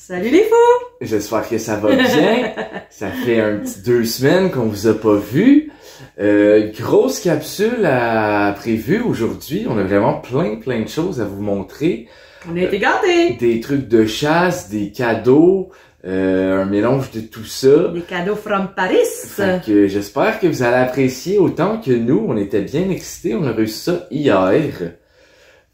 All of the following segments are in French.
Salut les fous! J'espère que ça va bien. Ça fait un petit 2 semaines qu'on vous a pas vu. Grosse capsule à prévue aujourd'hui. On a vraiment plein de choses à vous montrer. On a été gâtés! Des trucs de chasse, des cadeaux, un mélange de tout ça. Des cadeaux from Paris! Fait que j'espère que vous allez apprécier autant que nous. On était bien excités. On a reçu ça hier.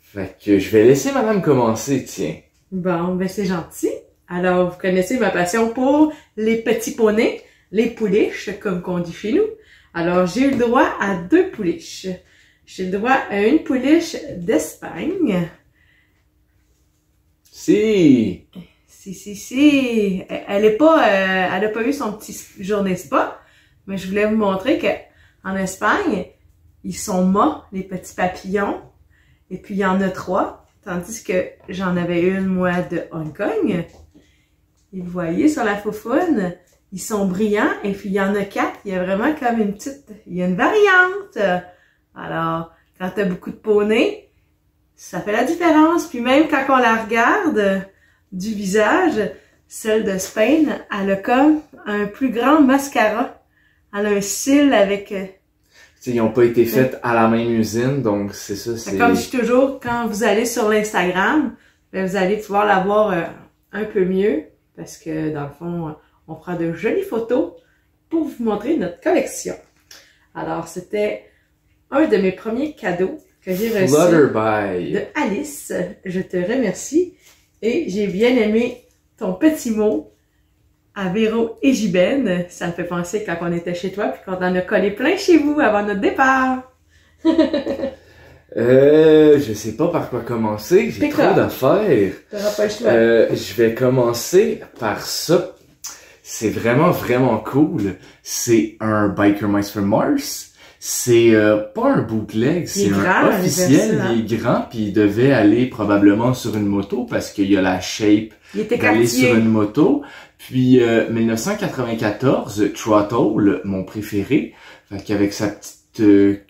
Fait que je vais laisser madame commencer, tiens. Bon, ben c'est gentil. Alors, vous connaissez ma passion pour les petits poneys, les pouliches, comme qu'on dit chez nous. Alors, j'ai eu le droit à 2 pouliches. J'ai le droit à une pouliche d'Espagne. Si! Si. Elle a pas eu son petit journée spa, mais je voulais vous montrer que en Espagne, ils sont morts, les petits papillons. Et puis, il y en a 3, tandis que j'en avais une, moi, de Hong Kong. Et vous voyez, sur la foufoune, ils sont brillants. Et puis, il y en a 4. Il y a vraiment comme il y a une variante. Alors, quand tu as beaucoup de poneys, ça fait la différence. Puis même quand on la regarde du visage, celle de Spain, elle a comme un plus grand mascara. Elle a un cil avec... Ils n'ont pas été faits à la même usine, donc c'est ça. C'est comme je dis toujours, quand vous allez sur l'Instagram, ben vous allez pouvoir la voir un peu mieux, parce que dans le fond, on prend de jolies photos pour vous montrer notre collection. Alors, c'était un de mes premiers cadeaux que j'ai reçu de Alice. Je te remercie et j'ai bien aimé ton petit mot à Véro et Gibène. Ça me fait penser quand on était chez toi puis qu'on en a collé plein chez vous avant notre départ. Je sais pas par quoi commencer. J'ai trop d'affaires. T'auras pas le choix. Je vais commencer par ça. C'est vraiment cool. C'est un Biker Mice from Mars. C'est pas un bootleg, c'est un officiel. Il est grand puis il devait aller probablement sur une moto parce qu'il y a la shape d'aller sur une moto. Puis 1994, Throttle, mon préféré, fait qu'avec sa petite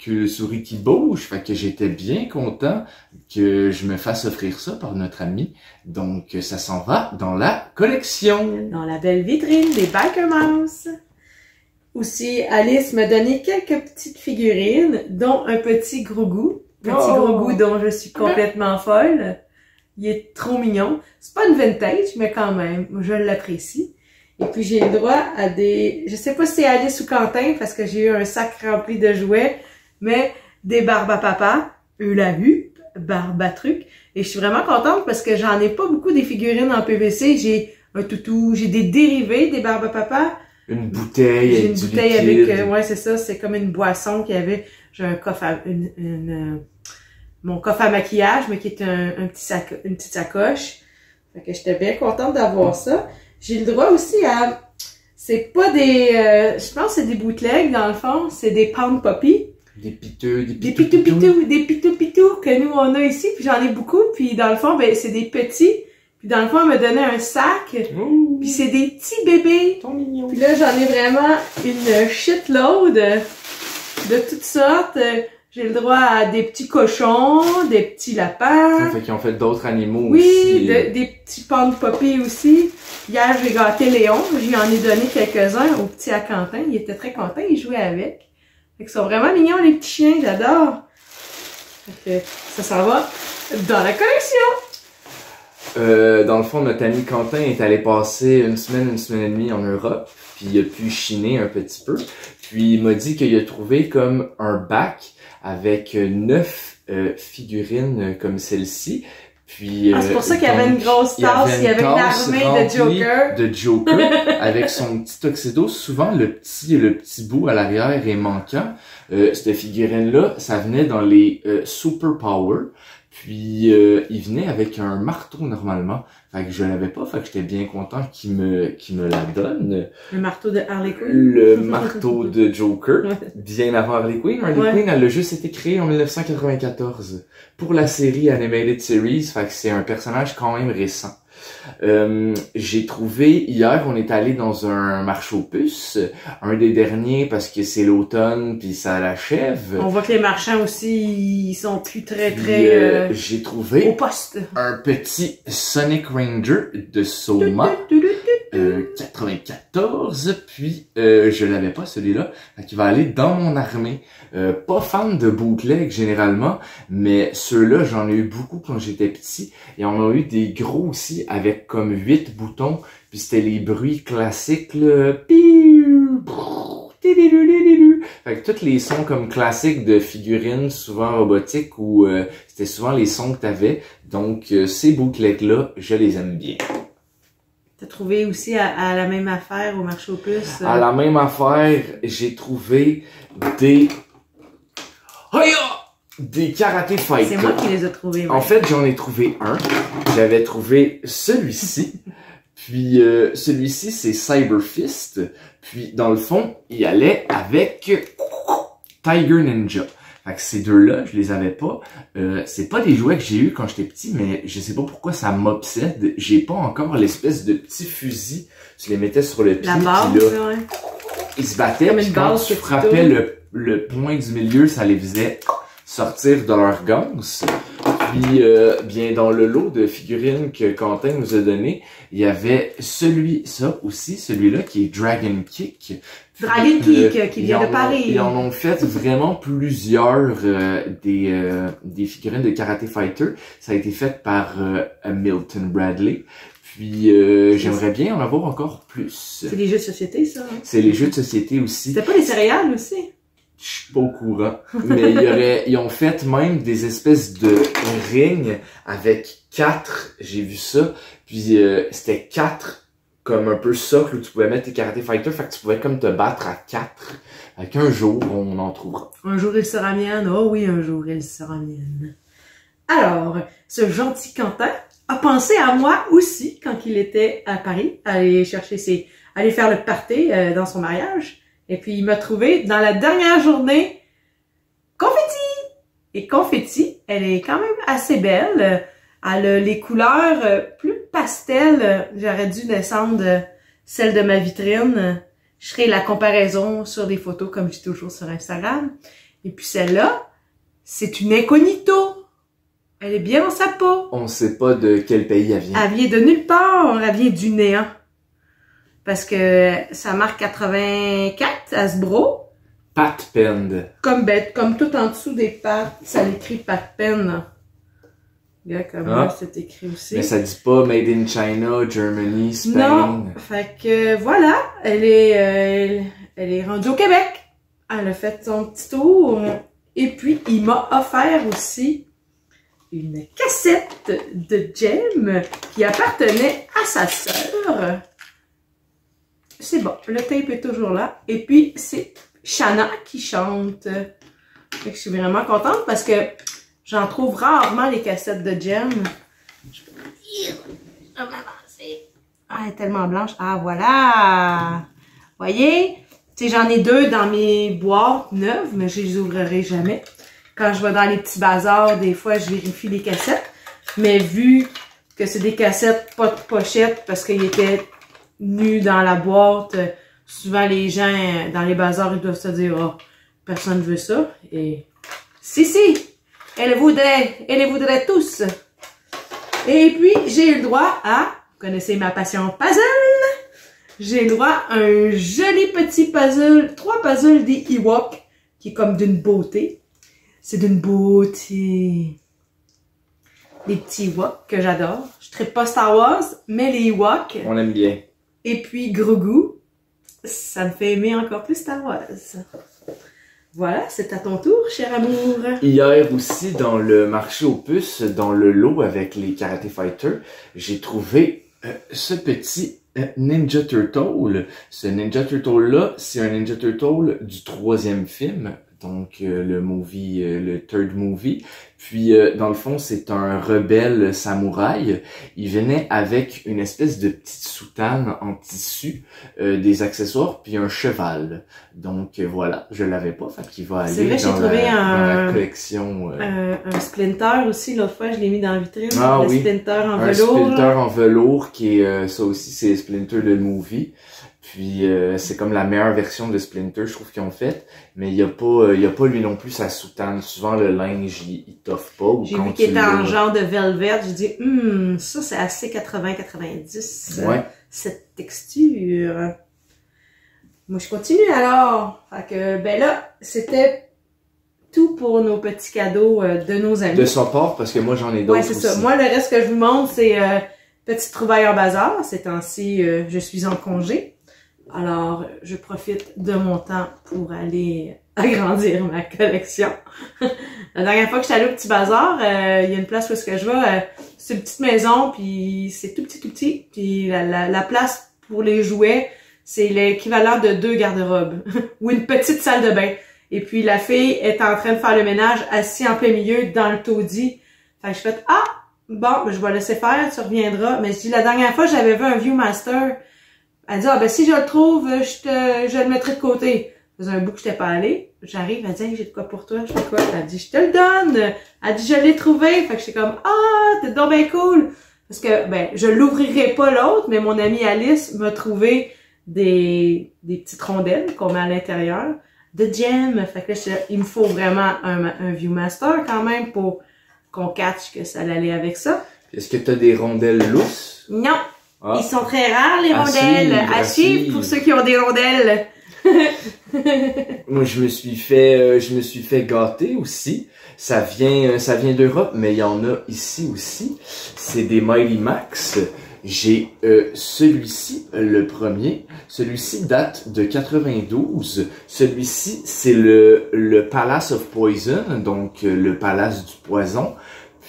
queue souris qui bouge, fait que j'étais bien content que je me fasse offrir ça par notre ami. Donc ça s'en va dans la collection. Dans la belle vitrine des Biker Mouse. Aussi, Alice m'a donné quelques petites figurines, dont un petit Grogu. Grogu dont je suis complètement folle. Il est trop mignon. C'est pas une vintage, mais quand même, je l'apprécie. Et puis, j'ai le droit à des... Je sais pas si c'est Alice ou Quentin, parce que j'ai eu un sac rempli de jouets, mais des Barbapapa, Hula Hoop, Barbatruc. Et je suis vraiment contente parce que j'en ai pas beaucoup des figurines en PVC. J'ai un toutou, j'ai des dérivés des Barbapapa. Une bouteille avec du liquide. Ouais, c'est ça, c'est comme une boisson qu'il y avait. J'ai un coffre à... mon coffre à maquillage, mais qui est une petite sacoche. Fait que j'étais bien contente d'avoir ça. J'ai le droit aussi à... C'est pas des... je pense que c'est des bootlegs, dans le fond. C'est des Pound Poppy. Des pitous que nous, on a ici. Puis j'en ai beaucoup. Puis dans le fond, ben c'est des petits. Puis dans le fond, elle m'a donné un sac. Ouh. Puis c'est des petits bébés. Trop mignon. Puis là, j'en ai vraiment une shitload de toutes sortes. J'ai le droit à des petits cochons, des petits lapins. Fait qu'ils ont fait d'autres animaux aussi. aussi. Oui, des petits Pound Poppy aussi. Hier, j'ai gâté Léon. J'y en ai donné quelques-uns au petit à Quentin. Il était très content, il jouait avec. Fait qu'ils sont vraiment mignons, les petits chiens, j'adore. Fait que ça s'en va dans la collection. Dans le fond, notre ami Quentin est allé passer une semaine et demie en Europe, puis il a pu chiner un petit peu. Puis il m'a dit qu'il a trouvé comme un bac avec 9 figurines comme celle-ci. Puis c'est pour ça qu'il y avait une grosse tasse, il y avait une armée de Joker avec son petit tuxedo. Souvent le petit bout à l'arrière est manquant. Cette figurine-là, ça venait dans les Super Power. Puis il venait avec un marteau normalement. Fait que je l'avais pas, fait que j'étais bien content qu'il me la donne. Le marteau de Harley Quinn. Le marteau de Joker. Bien avant Harley Quinn. Harley Quinn, elle a juste été créée en 1994 pour la série Animated Series. Fait que c'est un personnage quand même récent. J'ai trouvé, hier, on est allé dans un marché aux puces, un des derniers parce que c'est l'automne puis ça l'achève. On voit que les marchands aussi, ils sont plus très j'ai trouvé au poste. Un petit Sonic Ranger de Soma. 94, puis je l'avais pas celui-là, qui va aller dans mon armée. Pas fan de bootleg généralement, mais ceux-là j'en ai eu beaucoup quand j'étais petit, et on a eu des gros aussi avec comme 8 boutons, puis c'était les bruits classiques là. Fait que tous les sons comme classiques de figurines, souvent robotiques, ou c'était souvent les sons que t'avais. Donc ces bootlegs-là, je les aime bien. T'as trouvé aussi à la même affaire au marché aux puces? À la même affaire, j'ai trouvé des... Des Karate Fighters. C'est moi qui les ai trouvés. En fait, j'en ai trouvé un. J'avais trouvé celui-ci. Puis celui-ci, c'est Cyber Fist. Puis dans le fond, il allait avec Tiger Ninja. Fait que ces deux-là, je les avais pas. C'est pas des jouets que j'ai eu quand j'étais petit, mais je sais pas pourquoi ça m'obsède. J'ai pas encore l'espèce de petit fusil. Tu les mettais sur le pied. La base, puis là, ouais. Ils se battaient, puis quand tu frappais le point du milieu, ça les faisait sortir de leur ganse. Puis, bien, dans le lot de figurines que Quentin nous a donné, il y avait celui-là qui est Dragon Kick. Dragon Kick, qui vient de Paris. Ils en ont fait vraiment plusieurs des figurines de Karate Fighter. Ça a été fait par Milton Bradley. Puis j'aimerais bien en avoir encore plus. C'est les jeux de société, ça? Hein? C'est les jeux de société aussi. C'était pas les céréales aussi? Je suis pas au courant. Mais ils ont fait même des espèces de rings avec 4. J'ai vu ça. Puis c'était 4 comme un peu socle où tu pouvais mettre tes Karate Fighter. Fait que tu pouvais comme te battre à 4. Avec un jour, on en trouvera. Un jour il sera mienne. Oh oui, un jour il sera mienne. Alors, ce gentil Quentin a pensé à moi aussi quand il était à Paris, aller faire le party dans son mariage. Et puis, il m'a trouvé dans la dernière journée Confetti! Et Confetti, elle est quand même assez belle. Elle a les couleurs plus pastel. J'aurais dû descendre celle de ma vitrine. Je ferai la comparaison sur des photos comme je dis toujours sur Instagram. Et puis celle-là, c'est une incognito. Elle est bien dans sa peau. On sait pas de quel pays elle vient. Elle vient de nulle part. Elle vient du néant. Parce que ça marque 84, Hasbro. Pat Pen. Comme tout en dessous des pattes, ça l'écrit Pat Pen. Regarde comment c'est écrit aussi. Mais ça dit pas Made in China, Germany, Spain. Non, fait que voilà, elle est rendue au Québec. Elle a fait son petit tour. Et puis, il m'a offert aussi une cassette de Jem qui appartenait à sa sœur. C'est bon, le tape est toujours là. Et puis, c'est Shanna qui chante. Fait que je suis vraiment contente parce que j'en trouve rarement les cassettes de Jem. Je vais m'avancer. Ah, elle est tellement blanche. Ah, voilà! Voyez? Tu sais, j'en ai 2 dans mes boîtes neuves, mais je les ouvrirai jamais. Quand je vais dans les petits bazars, des fois, je vérifie les cassettes. Mais vu que c'est des cassettes pas de pochette parce qu'ils étaient nus dans la boîte, souvent les gens dans les bazars, ils doivent se dire « Oh, personne ne veut ça. » Et si, elle les voudrait tous. Et puis, j'ai eu le droit à, vous connaissez ma passion puzzle, j'ai le droit à un joli petit puzzle, 3 puzzles des Ewoks, qui est comme d'une beauté. C'est d'une beauté. Les petits Ewoks que j'adore. Je trippe pas Star Wars, mais les Ewoks. On aime bien. Et puis Grogu, ça me fait aimer encore plus Star Wars. Voilà, c'est à ton tour, cher amour. Hier aussi, dans le marché aux puces, dans le lot avec les Karate Fighters, j'ai trouvé ce petit Ninja Turtle. Ce Ninja Turtle-là, c'est un Ninja Turtle du 3e film. Donc, le third movie. Puis, dans le fond, c'est un rebelle samouraï. Il venait avec une espèce de petite soutane en tissu, des accessoires, puis un cheval. Donc, voilà, je l'avais pas, fait qu'il va aller vrai, dans la collection. Un Splinter aussi, l'autre fois, je l'ai mis dans la vitrine. Ah le oui, Splinter en un velours. Splinter en velours, qui est, ça aussi, c'est Splinter de movie. Puis c'est comme la meilleure version de Splinter, je trouve qu'ils ont fait. Mais il y a pas lui non plus sa soutane. Souvent le linge il toffe pas. J'ai vu qu'il était en genre de velvet. J'ai dit ça c'est assez 80-90. Ouais. Cette texture. Moi je continue alors. Fait que ben là c'était tout pour nos petits cadeaux de nos amis. De son part parce que moi j'en ai d'autres. Ouais c'est ça. Moi le reste que je vous montre c'est petite trouvaille en bazar. Ces temps-ci je suis en congé. Alors, je profite de mon temps pour aller agrandir ma collection. La dernière fois que j'étais allée au petit bazar, il y a une place où est-ce que je vais, c'est une petite maison, puis c'est tout petit, puis la place pour les jouets, c'est l'équivalent de 2 garde-robes, ou une petite salle de bain. Et puis la fille est en train de faire le ménage, assise en plein milieu, dans le taudis. Fait que je fais « Ah! Bon, je vais laisser faire, tu reviendras. » Mais je dis, la dernière fois, j'avais vu un Viewmaster. Elle dit, ah ben si je le trouve, je le mettrai de côté. Ça faisait un bout que j'étais pas allée. J'arrive, elle dit, hey, j'ai de quoi pour toi. Je fais quoi? Elle dit, je te le donne. Elle dit, je l'ai trouvé. Fait que j'étais comme, ah, t'es donc bien cool. Parce que, ben, je l'ouvrirai pas l'autre, mais mon amie Alice m'a trouvé des petites rondelles qu'on met à l'intérieur de gem. Fait que là, il me faut vraiment un Viewmaster quand même pour qu'on catch que ça allait avec ça. Est-ce que t'as des rondelles lousses? Non. Ah. Ils sont très rares, les rondelles. À suivre pour ceux qui ont des rondelles. Moi, je me suis fait gâter aussi. Ça vient d'Europe, mais il y en a ici aussi. C'est des Mighty Max. J'ai celui-ci, le premier. Celui-ci date de 92. Celui-ci, c'est le Palace of Poison, donc le Palace du Poison.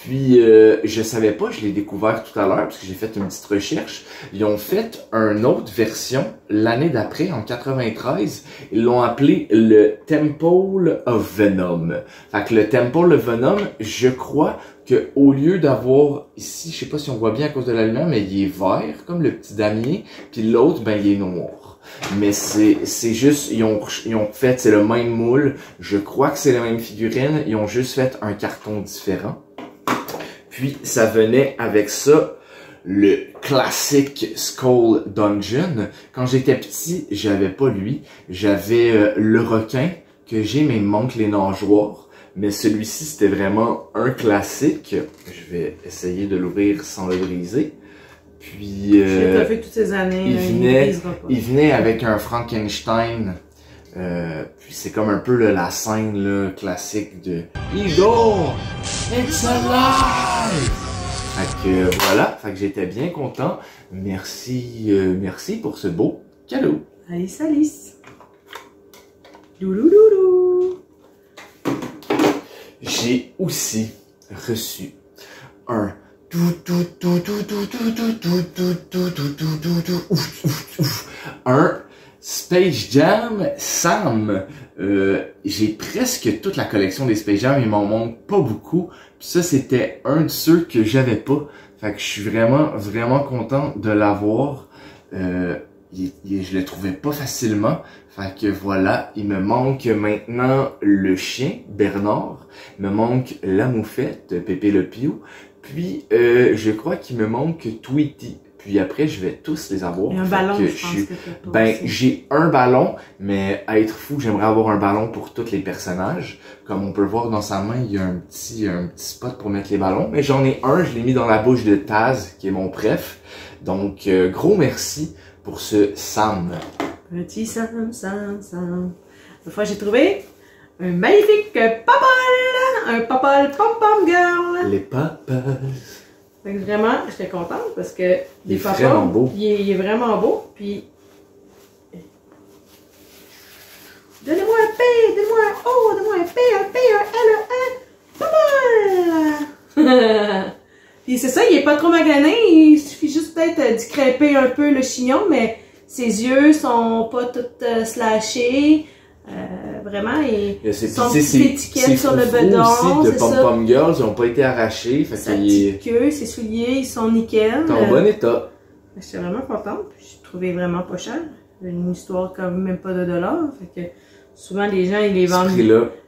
Puis, je savais pas, je l'ai découvert tout à l'heure parce que j'ai fait une petite recherche. Ils ont fait une autre version l'année d'après, en 93. Ils l'ont appelé le Temple of Venom. Fait que le Temple of Venom, je crois que au lieu d'avoir ici, je sais pas si on voit bien à cause de la lumière, mais il est vert, comme le petit damier. Puis l'autre, ben, il est noir. Mais c'est juste, ils ont fait, c'est le même moule. Je crois que c'est la même figurine. Ils ont juste fait un carton différent. Puis, ça venait avec ça, le classique Skull Dungeon. Quand j'étais petit, j'avais pas lui. J'avais le requin que j'ai, mais il me manque les nageoires. Mais celui-ci, c'était vraiment un classique. Je vais essayer de l'ouvrir sans le briser. Puis, je l'ai pas fait toutes ces années. Il venait avec un Frankenstein. Puis c'est comme un peu la scène là, classique de Igor, it's alive! Fait que voilà, fait que j'étais bien content. Merci pour ce beau cadeau. Alice, Alice. Loulouloulou. J'ai aussi reçu un Space Jam Sam. J'ai presque toute la collection des Space Jam, il m'en manque pas beaucoup. Puis ça, c'était un de ceux que j'avais pas. Fait que je suis vraiment content de l'avoir. Je le trouvais pas facilement. Fait que voilà, il me manque maintenant le chien, Bernard. Il me manque la moufette, Pépé le Piou. Puis, je crois qu'il me manque Tweety. Puis après, je vais tous les avoir. Et un ballon, je pense que t'as pas aussi. J'ai un ballon, mais à être fou, j'aimerais avoir un ballon pour tous les personnages. Comme on peut voir dans sa main, il y a un petit spot pour mettre les ballons. Mais j'en ai un, je l'ai mis dans la bouche de Taz, qui est mon préf. Donc, gros merci pour ce Sam. Petit Sam. Une fois, j'ai trouvé un magnifique papal. Un papal pom-pom girl. Les papas. Fait que vraiment, j'étais contente parce que il est vraiment beau. Il est vraiment beau. Puis, donnez-moi un P, donnez-moi un O, donnez-moi un P, un L, un pas mal. Puis c'est ça, il est pas trop magané. Il suffit juste peut-être d'y crêper un peu le chignon, mais ses yeux sont pas tout slashés. Vraiment, et il y a ces son petite étiquette sur le bedon, aussi de Pom-Pom Girls, ils n'ont pas été arrachés. Fait sa petite queue, ses souliers, ils sont nickel. En bon état. J'étais vraiment contente. Je trouvais vraiment pas cher. Une histoire comme même pas de dollars. Fait que souvent les gens ils les vendent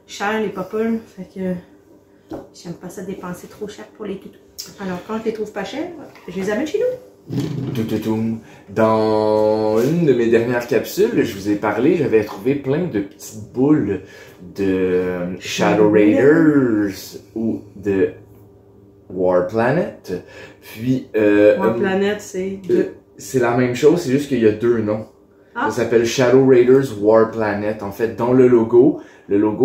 cher les poppers. Fait que j'aime pas ça dépenser trop cher pour les toutous. Alors quand je les trouve pas chers, je les amène chez nous. Dans une de mes dernières capsules, je vous ai parlé, j'avais trouvé plein de petites boules de Shadow Raiders ou de War Planet. Puis War Planet, c'est c'est la même chose, c'est juste qu'il y a deux noms. Ah. Ça s'appelle Shadow Raiders War Planet. En fait, dans le logo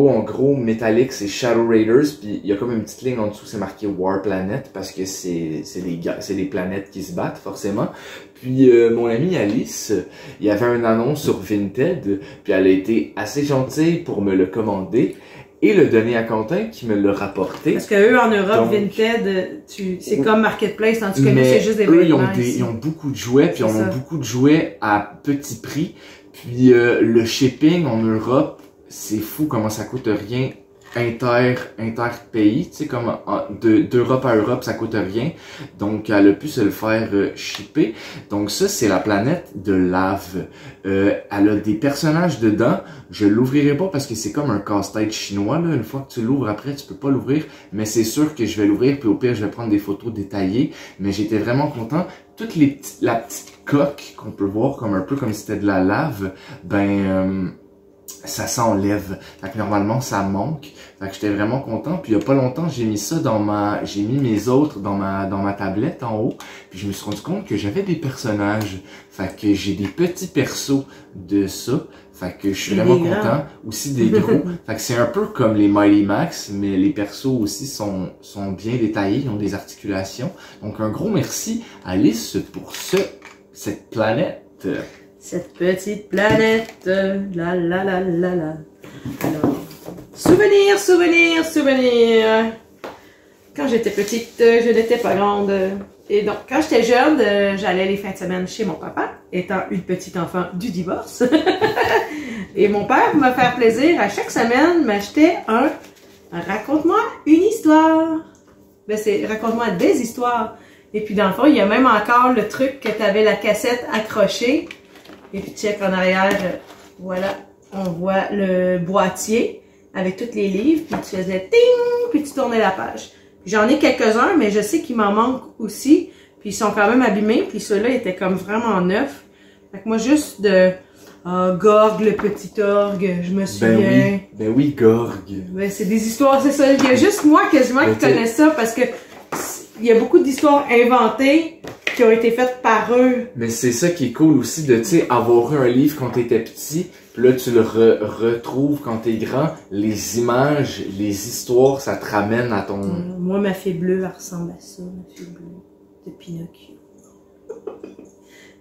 en gros métallique, c'est Shadow Raiders, puis il y a comme une petite ligne en dessous, c'est marqué War Planet parce que c'est des planètes qui se battent forcément. Puis mon amie Alice, il y avait une annonce sur Vinted, puis elle a été assez gentille pour me le commander et le donner à Quentin qui me l'a rapporté. Parce que eux en Europe, donc, Vinted, c'est comme Marketplace, tandis que nous c'est juste des vêtements. Ils ont beaucoup de jouets, puis ils ont beaucoup de jouets à petit prix. Puis le shipping en Europe, c'est fou comment ça coûte rien inter-pays, tu sais, comme d'Europe à Europe, ça coûte rien. Donc, elle a pu se le faire shipper. Donc, ça, c'est la planète de lave. Elle a des personnages dedans. Je l'ouvrirai pas parce que c'est comme un casse-tête chinois, là. Une fois que tu l'ouvres après, tu peux pas l'ouvrir. Mais c'est sûr que je vais l'ouvrir, puis au pire, je vais prendre des photos détaillées. Mais j'étais vraiment content. Toutes les la petite coque qu'on peut voir comme un peu comme si c'était de la lave, ça s'enlève. Fait que normalement, ça manque. Fait que j'étais vraiment content. Puis il y a pas longtemps, j'ai mis ça j'ai mis mes autres dans ma tablette en haut. Puis je me suis rendu compte que j'avais des personnages. Fait que j'ai des petits persos de ça. Fait que je suis vraiment content. Aussi des gros. Fait que c'est un peu comme les Mighty Max, mais les persos aussi sont bien détaillés. Ils ont des articulations. Donc un gros merci Alice pour cette planète. Cette petite planète, la la la la la. Alors, souvenir, souvenir, souvenir. Quand j'étais petite, je n'étais pas grande. Et donc, quand j'étais jeune, j'allais les fins de semaine chez mon papa, étant une petite enfant du divorce. Et mon père, pour me faire plaisir, à chaque semaine, m'achetait un raconte-moi une histoire. Ben, c'est raconte-moi des histoires. Et puis, dans le fond, il y a même encore le truc que tu avais la cassette accrochée. Et puis, check en arrière, voilà, on voit le boîtier avec tous les livres. Puis, tu faisais ting, puis tu tournais la page. J'en ai quelques-uns, mais je sais qu'il m'en manque aussi. Puis, ils sont quand même abîmés. Puis, ceux-là étaient comme vraiment neufs. Fait que moi, juste de Gorg, le petit orgue, je me souviens. Ben oui, Gorg. Ben, c'est des histoires, c'est ça. Il y a juste moi quasiment qui connais ça parce que il y a beaucoup d'histoires inventées qui ont été faites par eux. Mais c'est ça qui est cool aussi de, tu sais, avoir eu un livre quand t'étais petit, puis là tu le retrouves quand t'es grand. Les images, les histoires, ça te ramène à ton... Moi, ma fée bleue, elle ressemble à ça, ma fée bleue de Pinocchio.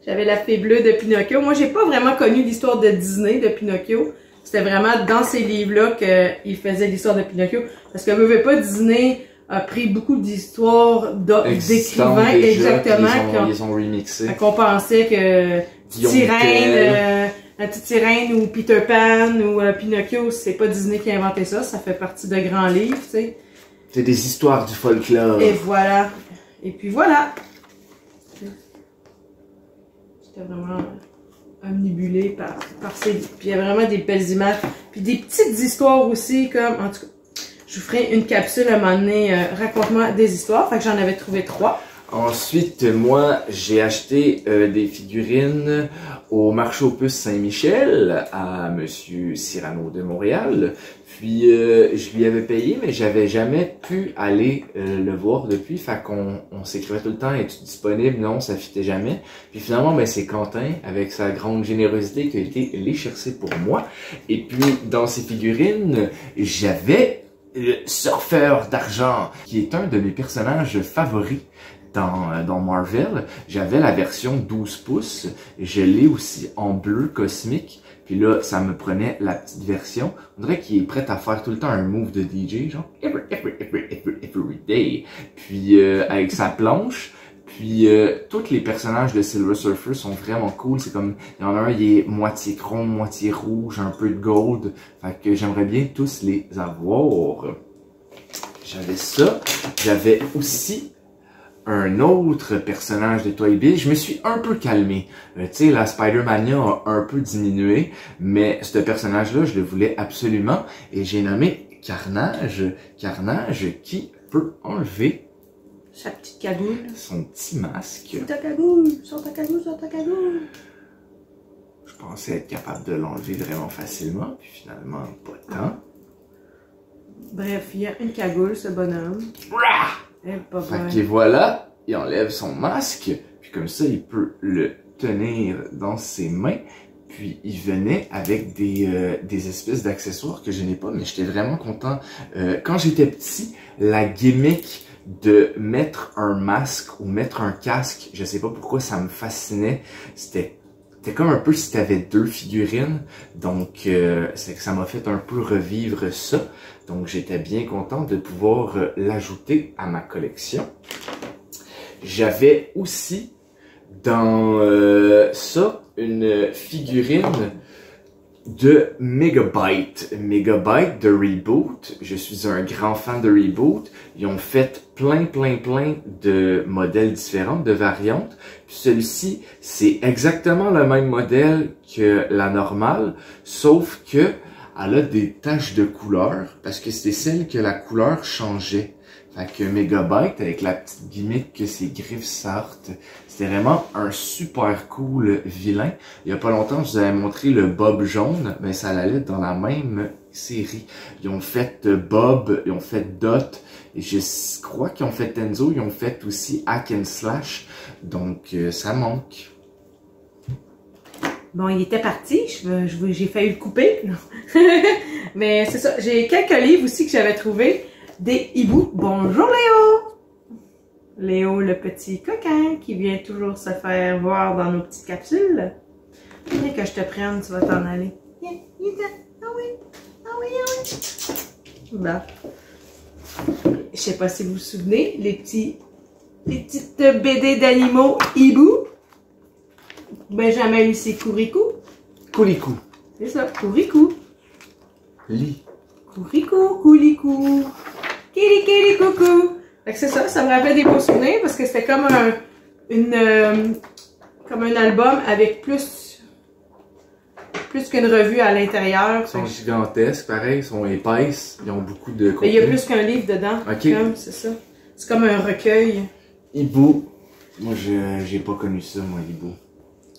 J'avais la fée bleue de Pinocchio. Moi, j'ai pas vraiment connu l'histoire de Disney de Pinocchio. C'était vraiment dans ces livres-là qu'il faisait l'histoire de Pinocchio. Parce que, veux pas, Disney a pris beaucoup d'histoires d'écrivains, exactement. Ils ont remixé. Qu'on pensait que la petite sirène ou Peter Pan ou Pinocchio, c'est pas Disney qui a inventé ça. Ça fait partie de grands livres, tu sais. C'est des histoires du folklore. Et voilà. Et puis voilà. J'étais vraiment omnibulée par ces... Puis il y a vraiment des belles images. Puis des petites histoires aussi, comme... En tout cas, je vous ferai une capsule à un moment donné, raconte-moi des histoires. Fait que j'en avais trouvé 3. Ensuite, moi, j'ai acheté des figurines au marché aux puces Saint-Michel à Monsieur Cyrano de Montréal. Puis, je lui avais payé, mais j'avais jamais pu aller le voir depuis. Fait qu'on s'écrivait tout le temps, es-tu disponible? Non, ça fitait jamais. Puis finalement, ben, c'est Quentin, avec sa grande générosité, qui a été les chercher pour moi. Et puis, dans ces figurines, j'avais le surfeur d'argent, qui est un de mes personnages favoris dans Marvel. J'avais la version 12 pouces. Je l'ai aussi en bleu cosmique. Puis là, ça me prenait la petite version. On dirait qu'il est prêt à faire tout le temps un move de DJ, genre every day. Puis avec sa planche. Puis tous les personnages de Silver Surfer sont vraiment cool. C'est comme, il y en a un, il est moitié chrome, moitié rouge, un peu de gold. Fait que j'aimerais bien tous les avoir. J'avais ça. J'avais aussi un autre personnage de Toy Biz. Je me suis un peu calmé. Tu sais, la Spider-Mania a un peu diminué, mais ce personnage-là, je le voulais absolument. Et j'ai nommé Carnage. Carnage qui peut enlever sa petite cagoule. Son petit masque. Sors ta cagoule, sors ta cagoule, sors ta cagoule. Je pensais être capable de l'enlever vraiment facilement, puis finalement, pas tant. Bref, il y a une cagoule, ce bonhomme. Fait que voilà, il enlève son masque, puis comme ça, il peut le tenir dans ses mains. Puis il venait avec des espèces d'accessoires que je n'ai pas, mais j'étais vraiment content. Quand j'étais petit, la gimmick de mettre un masque ou mettre un casque, je sais pas pourquoi ça me fascinait. C'était comme un peu si t'avais deux figurines, donc c'est que ça m'a fait un peu revivre ça. Donc j'étais bien content de pouvoir l'ajouter à ma collection. J'avais aussi dans ça une figurine de Megabyte. Megabyte de Reboot. Je suis un grand fan de Reboot. Ils ont fait plein de modèles différents, de variantes. Puis celui-ci, c'est exactement le même modèle que la normale, sauf que elle a des taches de couleur, parce que c'était celle que la couleur changeait. Fait que Megabyte, avec la petite gimmick que ses griffes sortent, c'était vraiment un super cool vilain. Il y a pas longtemps, je vous avais montré le Bob jaune, mais ça allait dans la même série. Ils ont fait Bob, ils ont fait Dot, et je crois qu'ils ont fait Tenzo, ils ont fait aussi Hack and Slash, donc ça manque. Bon, il était parti, j'ai failli le couper, mais c'est ça, j'ai quelques livres aussi que j'avais trouvés. Des hiboux. Bonjour Léo! Léo, le petit coquin qui vient toujours se faire voir dans nos petites capsules. Viens que je te prenne, tu vas t'en aller. Viens, viens, ah oui, ah oui, ah oui. Bon. Je sais pas si vous vous souvenez, les petites BD d'animaux hibou. Benjamin ici, Kourikou. Koulikou. C'est ça, Kourikou. Lit. Kourikou, Koulikou. Kili kili coucou! Fait que c'est ça, ça me rappelle des beaux souvenirs parce que c'était comme comme un album avec plus qu'une revue à l'intérieur. Ils sont gigantesques, pareil, ils sont épaisses, ils ont beaucoup de contenu. Il y a plus qu'un livre dedans. Ok. C'est ça. C'est comme un recueil. Hibou. Moi, j'ai pas connu ça, moi, Hibou.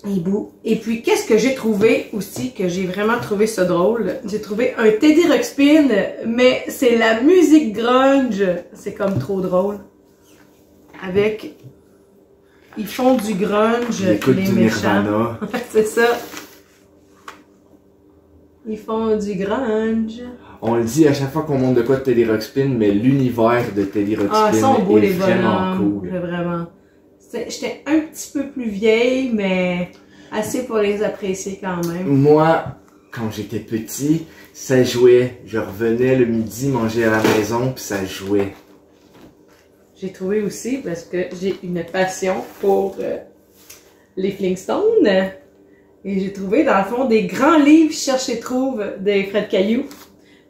Hibou. Et puis, qu'est-ce que j'ai trouvé aussi, que j'ai vraiment trouvé ça drôle? J'ai trouvé un Teddy Ruxpin, mais c'est la musique grunge. C'est comme trop drôle. Avec... Ils font du grunge, les méchants. C'est ça. Ils font du grunge. On le dit à chaque fois qu'on monte de quoi de Teddy Ruxpin, mais l'univers de Teddy Ruxpin est vraiment cool. Vraiment. J'étais un petit peu plus vieille, mais assez pour les apprécier quand même. Moi, quand j'étais petit, ça jouait. Je revenais le midi manger à la maison, puis ça jouait. J'ai trouvé aussi, parce que j'ai une passion pour les Flintstones, et j'ai trouvé dans le fond des grands livres Cherche et Trouve de Fred Caillou.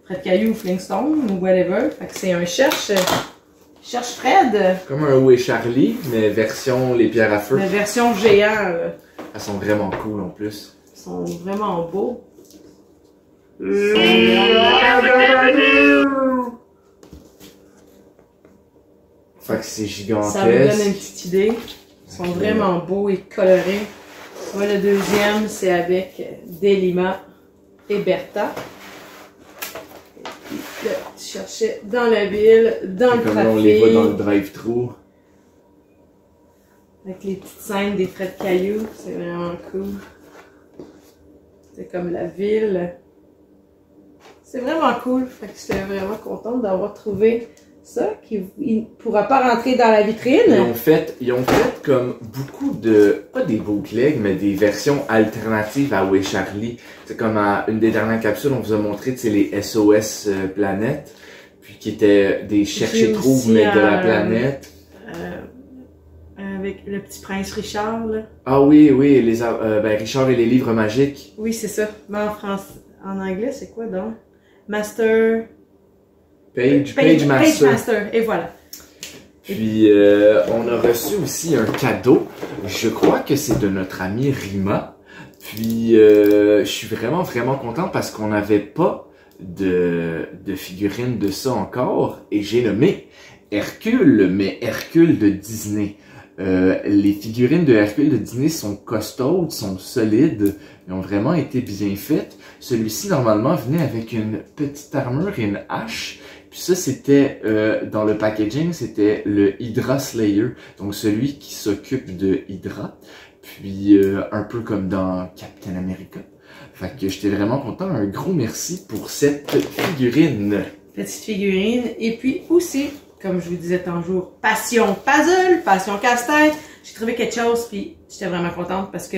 Fred Caillou, Flintstone ou whatever. Fait que c'est un Cherche Fred. Comme un Où est Charlie, mais version les pierres à feu. La version géant, là. Elles sont vraiment cool en plus. Ils sont vraiment beaux. Fait que c'est gigantesque. Ça me donne une petite idée. Ils sont vraiment beaux et colorés. Moi, le deuxième, c'est avec Delima et Bertha. Là, tu cherchais dans la ville, dans le trafic. Comme on les voit dans le drive-thru. Avec les petites scènes des Fred Caillou, c'est vraiment cool. C'est comme la ville. C'est vraiment cool. Fait que j'étais vraiment contente d'avoir trouvé ça, qui ne pourra pas rentrer dans la vitrine. Ils ont fait comme beaucoup de, pas des bootlegs, mais des versions alternatives à Où est Charlie. C'est comme à une des dernières capsules, on vous a montré les SOS Planète, puis qui étaient des chercher trouve mais de la planète. avec le petit prince Richard, là. Ah oui, oui, ben, Richard et les livres magiques. Oui, c'est ça. Mais en français, en anglais, c'est quoi donc? Master... Page Master. Page Master, et voilà. Puis, on a reçu aussi un cadeau. Je crois que c'est de notre amie Rima. Puis, je suis vraiment, vraiment content parce qu'on n'avait pas de figurines de ça encore. Et j'ai nommé Hercule, mais Hercule de Disney. Les figurines de Hercule de Disney sont costaudes, sont solides, ils ont vraiment été bien faites. Celui-ci, normalement, venait avec une petite armure et une hache. Puis ça, c'était, dans le packaging, c'était le Hydra Slayer, donc celui qui s'occupe de Hydra. Puis, un peu comme dans Captain America. Fait que j'étais vraiment content. Un gros merci pour cette figurine. Petite figurine. Et puis aussi, comme je vous disais tantôt, passion puzzle, passion casse-tête. J'ai trouvé quelque chose, puis j'étais vraiment contente parce que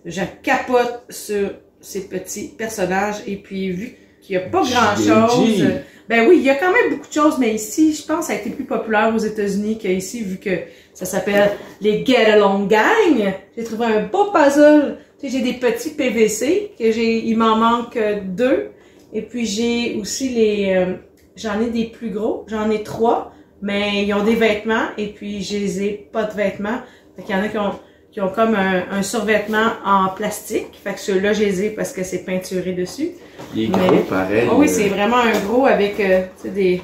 je capote sur ces petits personnages. Et puis, vu qu'il n'y a pas grand-chose... Ben oui, il y a quand même beaucoup de choses, mais ici, je pense que ça a été plus populaire aux États-Unis qu'ici, vu que ça s'appelle les Get Along Gang. J'ai trouvé un beau puzzle. Tu sais, j'ai des petits PVC, il m'en manque 2. Et puis j'ai aussi j'en ai des plus gros, j'en ai 3, mais ils ont des vêtements, et puis je les ai pas de vêtements. Fait qu'il y en a qui ont comme un survêtement en plastique. Fait que ceux-là, je les ai parce que c'est peinturé dessus. Il est gros, pareil. Oh oui, c'est vraiment un gros avec des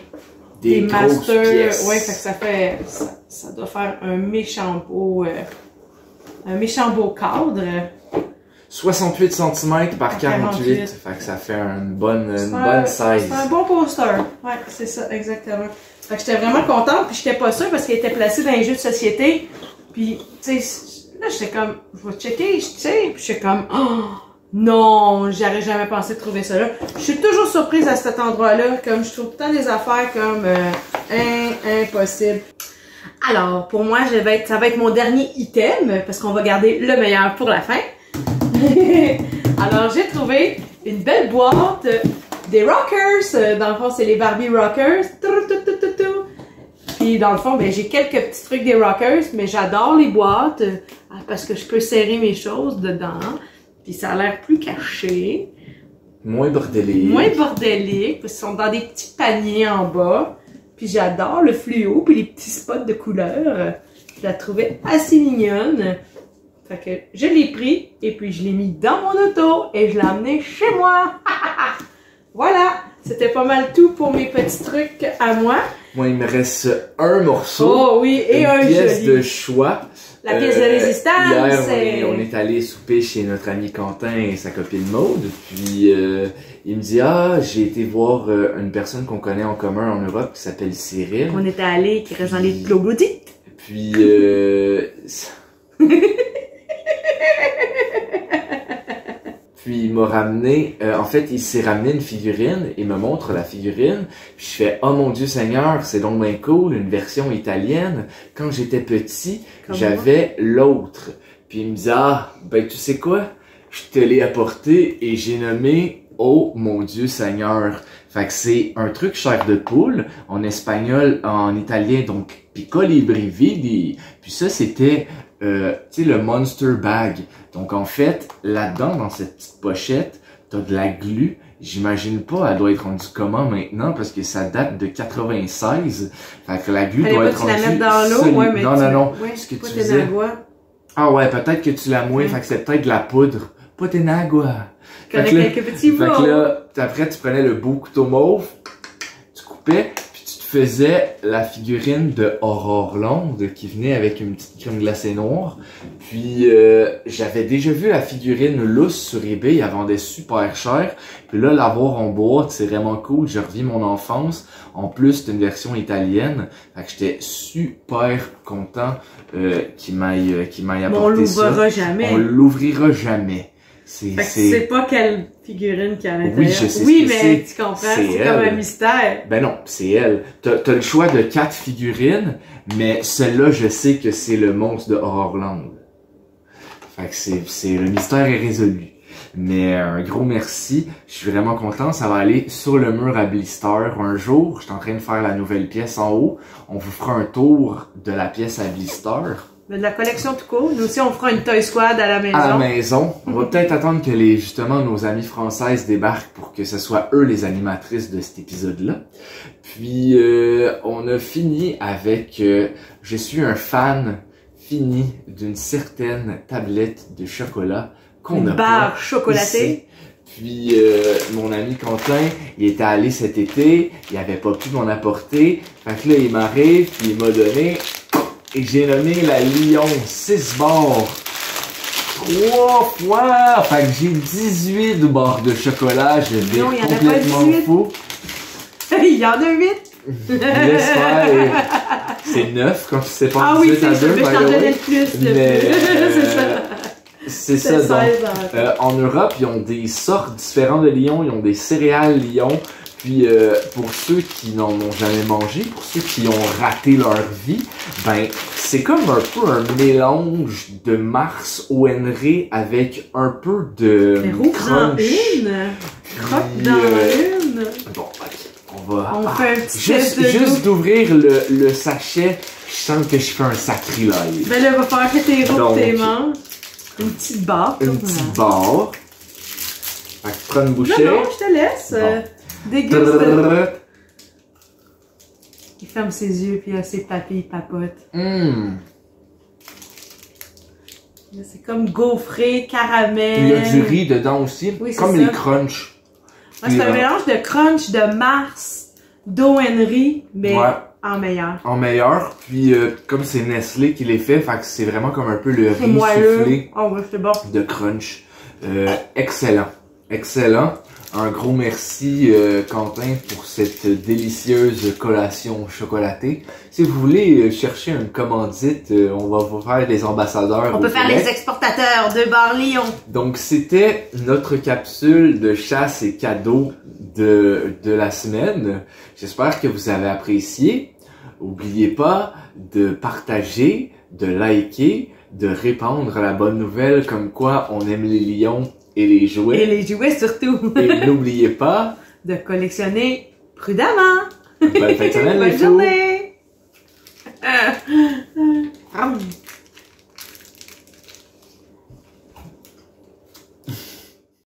masters. Pièces. Ouais, fait que ça doit faire un méchant beau cadre. 68 cm par 48. Fait que ça fait une bonne size. C'est un bon poster. Ouais, c'est ça, exactement. Fait que j'étais vraiment contente, puis j'étais pas sûre parce qu'il était placé dans les jeux de société. Puis, tu sais, là, j'étais comme, je vais checker, tu sais, puis j'étais comme, oh, non, j'aurais jamais pensé de trouver ça là. Je suis toujours surprise à cet endroit-là, comme je trouve tout le temps des affaires comme impossible. Alors, pour moi, ça va être mon dernier item, parce qu'on va garder le meilleur pour la fin. Alors, j'ai trouvé une belle boîte des Rockers. Dans le fond, c'est les Barbie Rockers. Puis, dans le fond, ben, j'ai quelques petits trucs des Rockers, mais j'adore les boîtes parce que je peux serrer mes choses dedans. Puis, ça a l'air plus caché. Moins bordélique. Moins bordélique, parce qu'ils sont dans des petits paniers en bas. Puis, j'adore le fluo, puis les petits spots de couleur. Je la trouvais assez mignonne. Fait que je l'ai pris, et puis je l'ai mis dans mon auto, et je l'ai amené chez moi. Voilà, c'était pas mal tout pour mes petits trucs à moi. Moi, il me reste un morceau. Oh oui, et un pièce joli. De choix. La pièce de résistance. Hier, on est allé souper chez notre ami Quentin et sa copine Maude. Puis, il me dit, j'ai été voir une personne qu'on connaît en commun en Europe qui s'appelle Cyril. On était allé, qui reste dans les troglodytes. Puis, Puis il m'a ramené, en fait, il s'est ramené une figurine, il me montre la figurine, puis je fais « Oh mon Dieu Seigneur, c'est donc bien cool, une version italienne. » Quand j'étais petit, j'avais l'autre. Puis il me dit « Ah, ben tu sais quoi? Je te l'ai apporté et j'ai nommé « Oh mon Dieu Seigneur. » Fait que c'est un truc chair de poule, en espagnol, en italien, donc « Piccoli brividi ». Puis ça, c'était... tu sais, le Monster Bag. Donc, en fait, là-dedans, dans cette petite pochette, t'as de la glu. J'imagine pas, elle doit être rendue comment maintenant, parce que ça date de 96. Fait que la glu doit être rendue... Tu la mettre dans l'eau, ouais, mais non. Ouais, ce que tu faisais... Ah ouais, peut-être que tu l'as mouillé, fait que c'est peut-être de la poudre. Pas de nagua. Avec quelques petits mots. Fait que là, après, tu prenais le beau couteau mauve, tu coupais, faisais la figurine de Aurore Londe qui venait avec une petite crème glacée noire. Puis j'avais déjà vu la figurine lousse sur eBay, elle vendait super cher. Puis là, l'avoir en boîte, c'est vraiment cool. Je revis mon enfance. En plus, c'est une version italienne. Fait que j'étais super content qu'il m'aille apporté ça. On l'ouvrira jamais. On l'ouvrira jamais. Fait que tu sais pas quelle figurine qu'il y a à l'intérieur. Oui, je sais mais tu comprends, c'est comme un mystère. Ben non, c'est elle. T'as le choix de 4 figurines, mais celle-là, je sais que c'est le monstre de Horrorland. Fait que le mystère est résolu. Mais un gros merci, je suis vraiment content, ça va aller sur le mur à Blister un jour. Je suis en train de faire la nouvelle pièce en haut. On vous fera un tour de la pièce à Blister. Mais de la collection tout court. Nous aussi, on fera une Toy Squad à la maison. À la maison. On va peut-être attendre que justement, nos amies françaises débarquent pour que ce soit eux les animatrices de cet épisode-là. Puis, on a fini avec, je suis un fan fini d'une certaine tablette de chocolat qu'on a barre chocolatée. Ici. Puis mon ami Quentin, il était allé cet été, il avait pas pu m'en apporter. Fait que là, il m'arrive, puis il m'a donné, et j'ai nommé la Lion 6 barres. 3 fois! Fait que j'ai 18 barres de chocolat, je vais complètement fou. Il y en a 8! Laisse faire. C'est 9 quand tu sais pas 18 à 2. Mais je t'en donnais le plus. C'est ça. C'est ça, donc, en Europe, ils ont des sortes différentes de Lion, ils ont des céréales Lion, puis pour ceux qui n'en ont jamais mangé, pour ceux qui ont raté leur vie, ben, c'est comme un peu un mélange de Mars ONR avec un peu de crunch. Croque dans une. Bon, on va... On fait un petit juste d'ouvrir le sachet, je sens que je fais un sacrilège. Ben là, il va falloir que t'es roux tes manches. Une petite barre. Une petite barre. Fait que prends une bouchée. Non, je te laisse. Bon. Déguste. Il ferme ses yeux, puis il a ses papilles papotent. C'est comme gaufré, caramel. Il y a du riz dedans aussi. Oui, comme les crunchs. Ouais, c'est un mélange de crunch, de Mars, d'ONR, mais en meilleur. En meilleur. Puis comme c'est Nestlé qui les fait que c'est vraiment comme un peu le riz soufflé c'est bon. de crunch. Excellent. Excellent. Un gros merci Quentin pour cette délicieuse collation chocolatée. Si vous voulez chercher une commandite, on va vous faire des ambassadeurs. On peut faire les exportateurs de Bar Lion. Donc c'était notre capsule de chasse et cadeaux de la semaine. J'espère que vous avez apprécié. N'oubliez pas de partager, de liker, de répandre la bonne nouvelle comme quoi on aime les lions et les jouets. Et les jouets surtout. Et n'oubliez pas de collectionner prudemment. Bonne fin de semaine, Bonne journée.